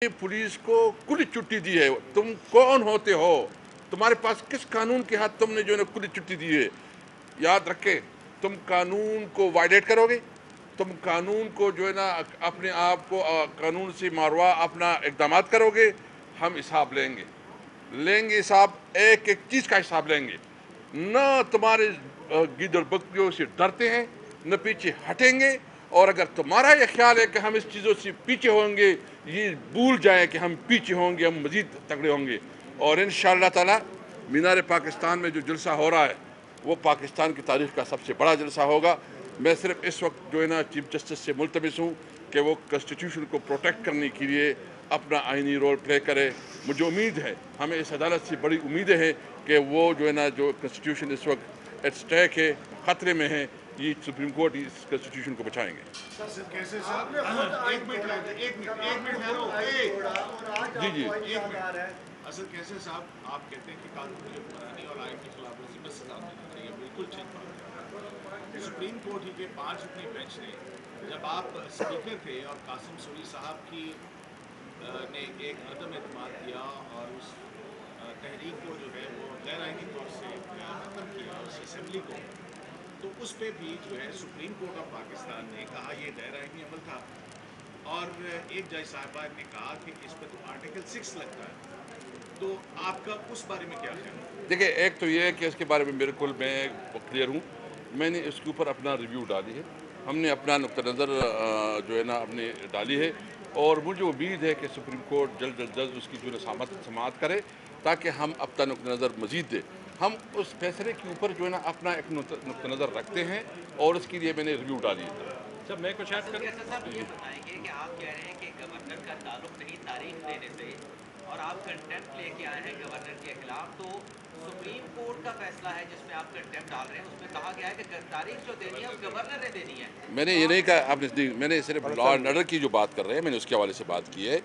Police को खुली छुट्टी दी है। तुम कौन होते हो? तुम्हारे पास किस कानून के हाथ तुमने जो है ना खुली छुट्टी दी है? याद रखे, तुम कानून को वायलेट करोगे, तुम कानून को जो है ना अपने आप को कानून से मारवा अपना इकदाम करोगे, हम हिसाब लेंगे हिसाब, एक एक चीज़ का हिसाब लेंगे। न तुम्हारे गिदड़ बकरियों से डरते हैं, न पीछे हटेंगे। और अगर तुम्हारा ये ख्याल है कि हम इस चीज़ों से पीछे होंगे, ये भूल जाएं कि हम पीछे होंगे, हम मज़ीद तगड़े होंगे। और इंशाअल्लाह ताला मीनार पाकिस्तान में जो जलसा हो रहा है वो पाकिस्तान की तारीख़ का सबसे बड़ा जलसा होगा। मैं सिर्फ इस वक्त जो है ना चीफ जस्टिस से मुल्तमिस हूँ कि वो कॉन्स्टिट्यूशन को प्रोटेक्ट करने के लिए अपना आइनी रोल प्ले करे। मुझे उम्मीद है, हमें इस अदालत से बड़ी उम्मीदें हैं कि वो जो है ना जो कॉन्स्टिट्यूशन इस वक्त एट स्टेक है, ख़तरे में है, ये सुप्रीम कोर्ट इस कॉन्स्टिट्यूशन को बचाएंगे। असद कैसे साहब, आप कहते हैं कि कानून की हुक्मरानी और आइन की खिलाफवर्जी में सजा देनी चाहिए, बिल्कुल ठीक बात है। सुप्रीम कोर्ट ही के 5 रुकनी बेंच ने, जब आप स्पीकर थे और कासिम सूरी साहब की ने एक अदम एतमाद किया और उस तहरीक को जो है वो गैर आइनी तौर से खत्म किया उस असम्बली को, तो उस पर भी जो है सुप्रीम कोर्ट ऑफ पाकिस्तान ने कहा ये गैर आइनी अमल था। और एक जज साहबा ने कहा कि इस पर तो आर्टिकल 6 लगता है। तो आपका उस बारे में क्या ख्याल है? देखिए, एक तो ये है कि इसके बारे में बिल्कुल मैं क्लियर हूँ। मैंने इसके ऊपर अपना रिव्यू डाली है, हमने अपना नुक्ता नज़र जो है ना अपने डाली है। और मुझे उम्मीद है कि सुप्रीम कोर्ट जल्द उसकी जो है समाअत करे ताकि हम अपना नुक्ता नज़र मज़ीद दे। हम उस फैसले के ऊपर जो है ना अपना एक नुक्ता नज़र रखते हैं और उसके लिए मैंने रिव्यू डाली है। जब मैं कुछ ऐड करूँ, साहब ये बताएंगे कि आप कह रहे हैं कि गवर्नर का ताल्लुक नहीं तारीख देने से, और आप कंटेम्प्ट लेके आए हैं गवर्नर के खिलाफ, तो सुप्रीम कोर्ट का फैसला है जिसमें आप कंटेम्प्ट डाल रहे हैं, उसमें कहा गया है कि तारीख जो देनी है वो गवर्नर ने देनी है। मैंने ये नहीं कहा, आपने मैंने सिर्फ लॉ एंड ऑर्डर की जो बात कर रहे हैं मैंने उसके हवाले से बात की है।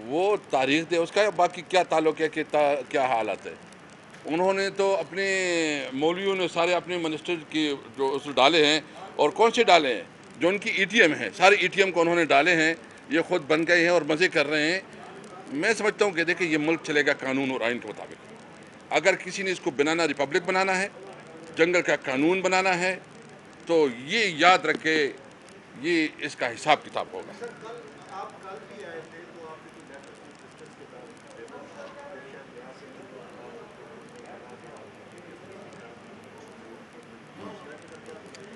वो तारीख दे उसका, बाकी क्या ताल्लुक है कि क्या हालत है। उन्होंने तो अपने मौलवियों ने सारे अपने मिनिस्टर की जो उस डाले हैं, और कौन से डाले हैं, जो उनकी ETM है, सारे ETM को उन्होंने डाले हैं, ये खुद बन गए हैं और मज़े कर रहे हैं। मैं समझता हूँ कि देखिए ये मुल्क चलेगा कानून और आइन के मुताबिक। अगर किसी ने इसको बनाना रिपब्लिक बनाना है, जंगल का कानून बनाना है, तो ये याद रखे ये इसका हिसाब किताब होगा।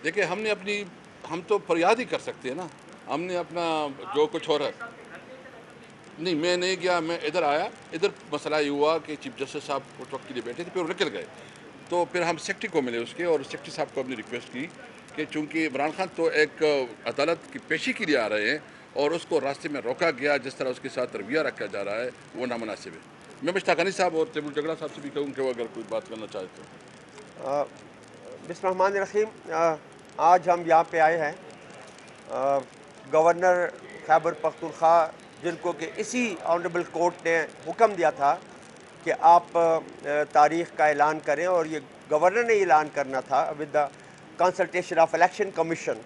देखिए हम तो फरियाद ही कर सकते हैं ना, हमने अपना जो कुछ हो रहा है। नहीं, मैं नहीं गया, मैं इधर आया। इधर मसला ये हुआ कि चीफ जस्टिस साहब कुछ वक्त के लिए बैठे थे, फिर वो निकल गए। तो फिर हम सेक्रेटरी को मिले उसके, और सेक्रेटरी साहब को हमने रिक्वेस्ट की कि चूँकि इमरान खान तो एक अदालत की पेशी के लिए आ रहे हैं और उसको रास्ते में रोका गया, जिस तरह उसके साथ रवैया रखा जा रहा है वो नामुनासिब है। मैं मुश्ताक अली साहब और तेबुल जगड़ा साहब से भी कहूँ कि वो अगर कोई बात करना चाहे तो। बिस्मिल्लाहिर्रहमानिर्रहीम, आज हम यहाँ पे आए हैं गवर्नर खैबर पख्तूनख्वा, जिनको कि इसी ऑनरेबल कोर्ट ने हुक्म दिया था कि आप तारीख़ का ऐलान करें, और ये गवर्नर ने ऐलान करना था with the consultation of election commission.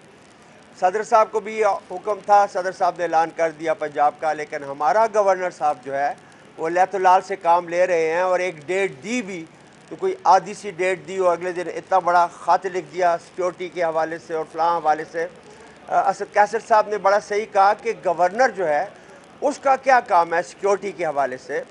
सदर साहब को भी हुक्म था, सदर साहब ने ऐलान कर दिया पंजाब का, लेकिन हमारा गवर्नर साहब जो है वो लैतुलाल से काम ले रहे हैं, और एक डेट दी भी तो कोई आधी सी डेट दी और अगले दिन इतना बड़ा ख़त लिख दिया सिक्योरिटी के हवाले से और फ़लाँ हवाले से। असद कैसर साहब ने बड़ा सही कहा कि गवर्नर जो है उसका क्या काम है सिक्योरिटी के हवाले से।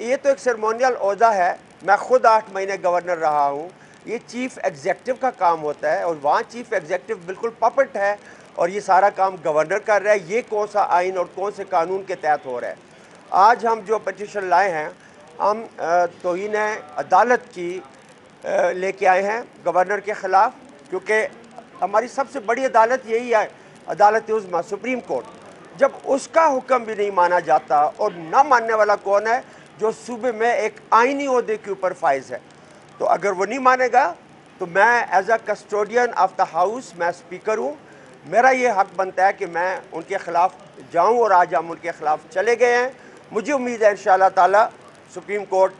ये तो एक सेरेमोनियल ओहदा है, मैं ख़ुद 8 महीने गवर्नर रहा हूँ। ये चीफ़ एग्जेक्टिव का काम होता है, और वहाँ चीफ़ एग्जेक्टिव बिल्कुल पपट है और ये सारा काम गवर्नर कर रहा है। ये कौन सा आइन और कौन से कानून के तहत हो रहा है? आज हम जो पटिशन लाए हैं, हम तौहीन अदालत की लेके आए हैं गवर्नर के ख़िलाफ़, क्योंकि हमारी सबसे बड़ी अदालत यही है, अदालत उज़्मा सुप्रीम कोर्ट। जब उसका हुक्म भी नहीं माना जाता, और ना मानने वाला कौन है? जो सूबे में एक आइनी ओहदे के ऊपर फाइज है। तो अगर वो नहीं मानेगा तो मैं as a custodian of the house, मैं स्पीकर हूँ, मेरा ये हक़ बनता है कि मैं उनके ख़िलाफ़ जाऊँ, और आज हम उनके ख़िलाफ़ चले गए हैं। मुझे उम्मीद है इंशाअल्लाह ताला सुप्रीम कोर्ट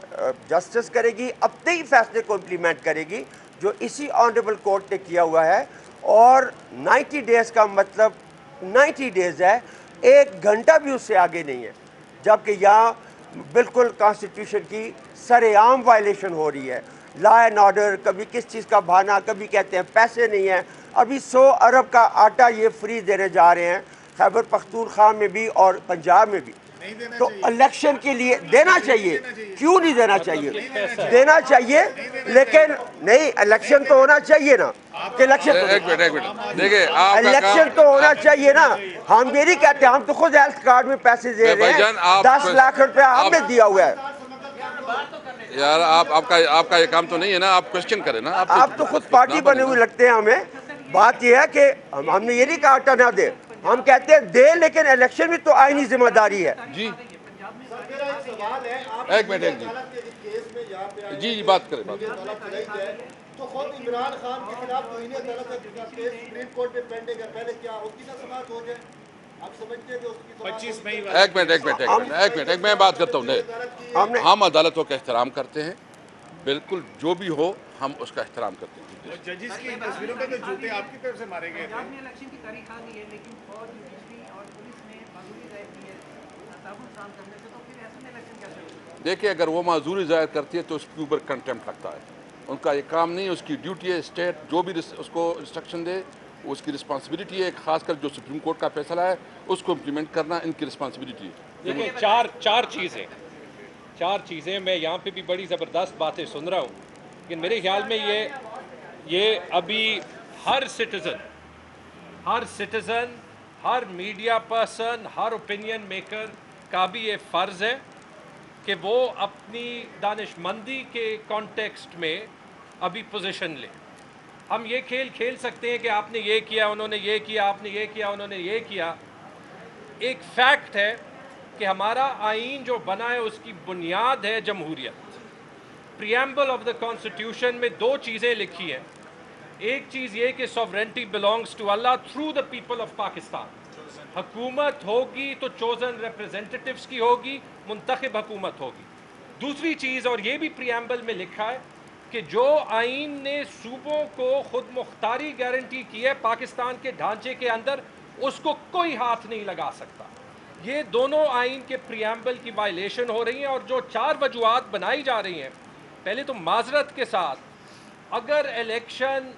जस्टिस करेगी, अपने ही फैसले को इम्प्लीमेंट करेगी जो इसी ऑनरेबल कोर्ट ने किया हुआ है। और 90 डेज़ का मतलब 90 डेज़ है, 1 घंटा भी उससे आगे नहीं है। جبکہ یہاں بالکل کانسٹیٹیوشن کی سر عام وائلیشن ہو رہی ہے. لا اینڈ آرڈر، کبھی کس چیز کا بہانہ، کبھی کہتے ہیں پیسے نہیں ہیں. ابھی 100 ارب کا آٹا یہ فری دینے جا رہے ہیں خیبر پختونخوا میں بھی اور پنجاب میں بھی. تو الیکشن کے لیے دینا چاہیے، کیوں نہیں دینا چاہیے؟ دینا چاہیے، لیکن نہیں، الیکشن تو ہونا چاہیے نا. کہ الیکشن ایک منٹ دیکھیں، آپ کا الیکشن تو ہونا چاہیے نا. ہم یہ نہیں کہتے، ہم تو خود ہیلتھ کارڈ میں پیسے دے رہے ہیں. 10 لاکھ روپے ہم نے دیا ہوا ہے. یار آپ کا یہ کام تو نہیں ہے نا، آپ کوشچن کریں نا. آپ تو خود پارٹی بنے ہوئے لگتے ہیں ہمیں. بات یہ ہے کہ ہم نے یہ نہیں کہا آٹا نہ دے، ہم کہتے ہیں دے، لیکن الیکشن میں تو آئینی ذمہ داری ہے. جی ایک منٹ جی بات کریں. تو خود عمران خان کے خلاف توہین عدالت کا کیس سپریم کورٹ میں پینڈنگ ہے، پہلے کیا اس کی سماعت ہو جائے؟ آپ سمجھتے ہیں کہ اس کی 25 مئی ایک منٹ میں بات کرتا ہوں. ہم عدالتوں کا احترام کرتے ہیں، بالکل جو بھی ہو ہم اس کا احترام کرتے ہیں. ججز کی تصویروں پہ تو جوتے آپ کی طرف سے مارے گئے تھے. الیکشن کی تاریخ آ گئی ہے، لیکن فوج بجلی اور پولیس نے معذوری ظاہر کی ہے تعاون کام کرنے سے، تو پھر ایسے میں الیکشن کیسے ہوگا؟ دیکھیں، اگر وہ معذوری ظاہر کرتی ہے تو اس کے اوپر کنٹمپٹ لگتا ہے. ان کا یہ کام نہیں، اس کی ڈیوٹی ہے. اسٹیٹ جو بھی اس کو انسٹرکشن دے اس کی رسپانسبلٹی ہے. خاص کر جو سپریم کورٹ کا فیصلہ ہے اس کو امپلیمنٹ کرنا ان کی رسپانسبلٹی ہے. دیکھیں، چار چیزیں میں یہاں پہ بھی بڑی زبردست باتیں سن رہا ہوں، لیکن میرے خیال میں یہ ابھی ہر سٹیزن، ہر میڈیا پرسن، ہر اوپینین میکر کا بھی یہ فرض ہے کہ وہ اپنی دانش مندی کے کانٹیکسٹ میں ابھی پوزیشن لے. ہم یہ کھیل سکتے ہیں کہ آپ نے یہ کیا، انہوں نے یہ کیا، آپ نے یہ کیا، انہوں نے یہ کیا. ایک فیکٹ ہے کہ ہمارا آئین جو بنا ہے اس کی بنیاد ہے جمہوریت. پریامبل آف دا کانسٹیٹیوشن میں 2 چیزیں لکھی ہیں. ایک چیز یہ کہ سوورنٹی بلانگس ٹو اللہ through the people of Pakistan. حکومت ہوگی تو چوزن ریپرزینٹیٹیوز کی ہوگی، منتخب حکومت ہوگی. دوسری چیز، اور یہ بھی پریامبل میں لکھا ہے، کہ جو آئین نے صوبوں کو خود مختاری گارنٹی کی ہے پاکستان کے ڈھانچے کے اندر، اس کو کوئی ہاتھ نہیں لگا سکتا. یہ دونوں آئین کے پریامبل کی وائلیشن ہو رہی ہیں. اور جو 4 وجوہات بنائی جا رہی ہیں، پہلے تو معذرت کے ساتھ، اگر الیکشن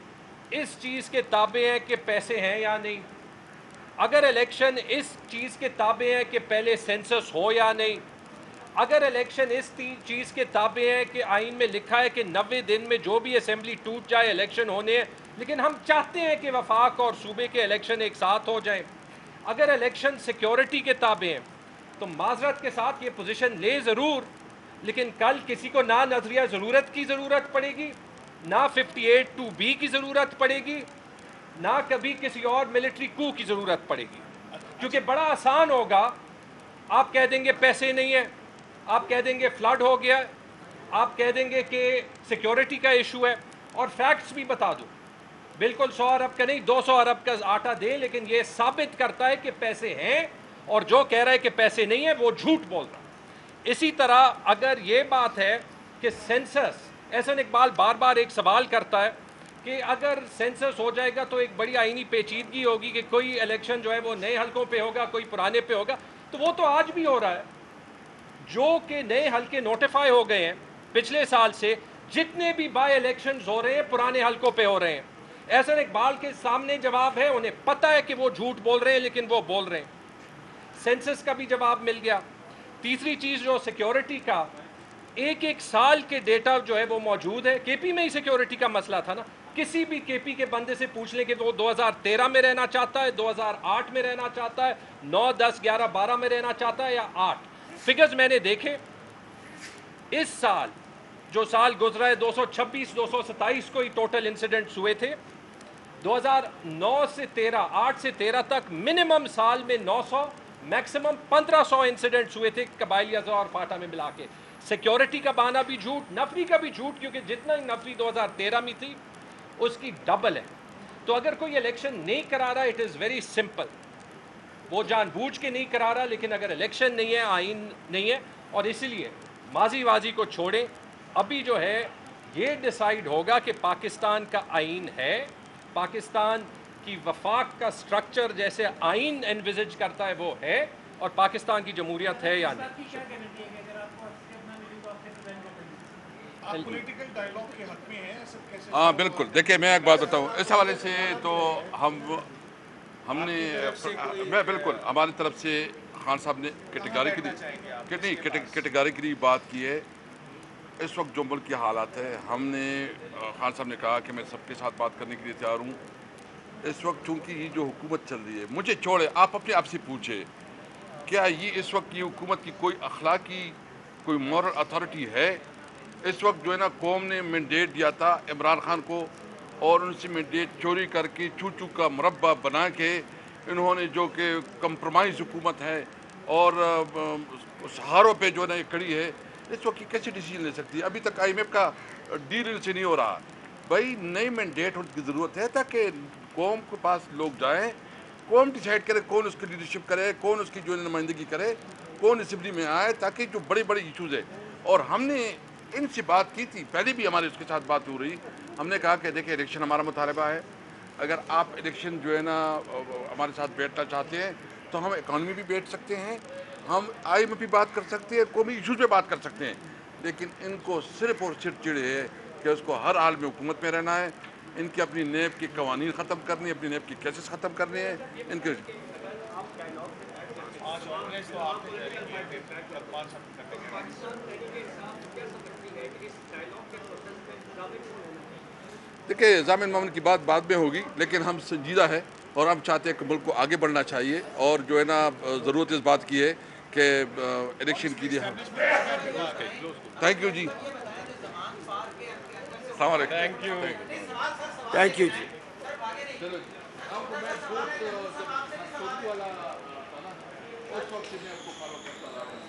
اس چیز کے تابع ہے کہ پیسے ہیں یا نہیں، اگر الیکشن اس چیز کے تابع ہے کہ پہلے سینسس ہو یا نہیں، اگر الیکشن اس چیز کے تابع ہے کہ آئین میں لکھا ہے کہ 90 دن میں جو بھی اسمبلی ٹوٹ جائے الیکشن ہونے ہیں، لیکن ہم چاہتے ہیں کہ وفاق اور صوبے کے الیکشن ایک ساتھ ہو جائیں، اگر الیکشن سیکیورٹی کے تابع ہیں، تو معذرت کے ساتھ یہ پوزیشن لے ضرور، لیکن کل کسی کو نہ نظریہ ضرورت کی ضرورت پڑے گی، نہ 58(2)B کی ضرورت پڑے گی، نہ کبھی کسی اور ملٹری کو کی ضرورت پڑے گی. کیونکہ بڑا آسان ہوگا، آپ کہہ دیں گے پیسے نہیں ہیں، آپ کہہ دیں گے فلڈ ہو گیا، آپ کہہ دیں گے کہ سیکیورٹی کا ایشو ہے، اور فیکٹس بھی بتا دو. بالکل 100 ارب کا نہیں، 200 ارب کا آٹا دے، لیکن یہ ثابت کرتا ہے کہ پیسے ہیں، اور جو کہہ رہا ہے کہ پیسے نہیں ہیں وہ جھوٹ بول رہا. اسی طرح اگر یہ بات ہے کہ سینسس، احسن اقبال بار بار ایک سوال کرتا ہے کہ اگر سینسس ہو جائے گا تو ایک بڑی آئینی پیچیدگی ہوگی کہ کوئی الیکشن جو ہے وہ نئے حلقوں پہ ہوگا، کوئی پرانے پہ ہوگا. تو وہ تو آج بھی ہو رہا ہے. جو کہ نئے حلقے نوٹیفائی ہو گئے ہیں پچھلے سال سے، جتنے بھی بائی الیکشنز ہو رہے ہیں پرانے حلقوں پہ ہو رہے ہیں. احسن اقبال کے سامنے جواب ہے، انہیں پتہ ہے کہ وہ جھوٹ بول رہے ہیں لیکن وہ بول رہے ہیں. سینسس کا بھی جواب مل گیا. تیسری چیز جو سیکیورٹی کا، ایک سال کے ڈیٹا جو ہے وہ موجود ہے. کے پی میں ہی سیکیورٹی کا مسئلہ تھا نا. کسی بھی کے پی کے بندے سے پوچھ لیں کہ وہ 2013 میں رہنا چاہتا ہے، 2008 میں رہنا چاہتا ہے، 9, 10, 11, 12 میں رہنا چاہتا ہے یا 8. فگرز میں نے دیکھے. اس سال جو سال گزرا ہے 226, 227 کو ہی ٹوٹل انسیڈنٹس ہوئے تھے. 2009 سے 13, 8 سے 13 تک منیمم سال میں 900, میکسیمم 1500 انسیڈنٹس ہوئے تھے قبائلی اضلاع اور فاٹا میں ملا کے. سیکیورٹی کا بہانہ بھی جھوٹ، نفری کا بھی جھوٹ، کیونکہ جتنا ہی نفری 2013 میں تھی اس کی ڈبل ہے. تو اگر کوئی الیکشن نہیں کرا رہا، اٹ از ویری سمپل، وہ جان بوجھ کے نہیں کرا رہا. لیکن اگر الیکشن نہیں ہے، آئین نہیں ہے، اور اسی لیے ماضی وازی کو چھوڑیں. ابھی جو ہے یہ ڈیسائیڈ ہوگا کہ پاکستان کا آئین ہے، پاکستان کی وفاق کا سٹرکچر جیسے آئین انویزج کرتا ہے وہ ہے، और पाकिस्तान की जमहूरियत है या नहीं। आपकी क्या गारंटी है कि अगर आपको ऑक्सीजन ना मिली तो आप कैसे बैन कर देंगे? आप पॉलिटिकल डायलॉग के हक में हैं, सब कैसे? हाँ बिल्कुल, देखिए मैं एक बात बताऊँ इस हवाले से, तो हमने मैं बिल्कुल हमारी तरफ से खान साहब ने कैटेगरिकली बात की है। इस वक्त जो मुल्क की हालात है, हमने खान साहब ने कहा कि मैं सबके साथ बात करने के लिए तैयार हूँ। इस वक्त चूँकि ये जो हुकूमत चल रही है, मुझे छोड़े आप अपने आप से पूछे, क्या ये इस वक्त ये हुकूमत की कोई अखलाकी, कोई मॉरल अथॉरिटी है? इस वक्त जो है ना, कौम ने मैंडेट दिया था इमरान खान को, और उनसे मैंडेट चोरी करके चूचू का मुरब्बा बना के इन्होंने जो कि कंप्रोमाइज़ हुकूमत है और सहारों पे जो है ना ये खड़ी है, इस वक्त कैसे डिसीजन ले सकती है? अभी तक IMF का डील इनसे नहीं हो रहा। भाई नई मैंडेट की ज़रूरत है ताकि कौम के पास लोग जाएं, कौम डिसाइड करे कौन उसकी लीडरशिप करे, कौन उसकी जो नुमाइंदगी करे, कौन असेंबली में आए, ताकि जो बड़े बड़े इशूज़ है। और हमने इनसे बात की थी, पहले भी हमारे उसके साथ बात हो रही, हमने कहा कि देखिए इलेक्शन हमारा मुतालबा है, अगर आप इलेक्शन जो है ना हमारे साथ बैठना चाहते हैं तो हम इकॉनमी भी बैठ सकते हैं, हम IMF भी बात कर सकते हैं, कौमी इशूज़ पे बात कर सकते हैं, लेकिन इनको सिर्फ और सिर्फ चिड़े है कि उसको हर हाल में हुकूमत में रहना है। इनकी अपनी नेब की कवानीन ख़त्म करनी है, अपनी नेब की केसेस ख़त्म करने हैं इनके। आज ऑर्गेनाइज तो आपने जारी किया थे, कल 5 हफ्ते तक देखिए जामिन मामून की बात बाद में होगी, लेकिन हम संजीदा है और हम चाहते हैं कि मुल्क को आगे बढ़ना चाहिए, और जो है ना ज़रूरत इस बात की है कि इलेक्शन के लिए हम। थैंक यू जी, अस्सलाम वालेकुम। थैंक यू जी। चलो आपको मैं वाला था ना, उस वक्त से मैं आपको फॉलो करता रहा हूँ।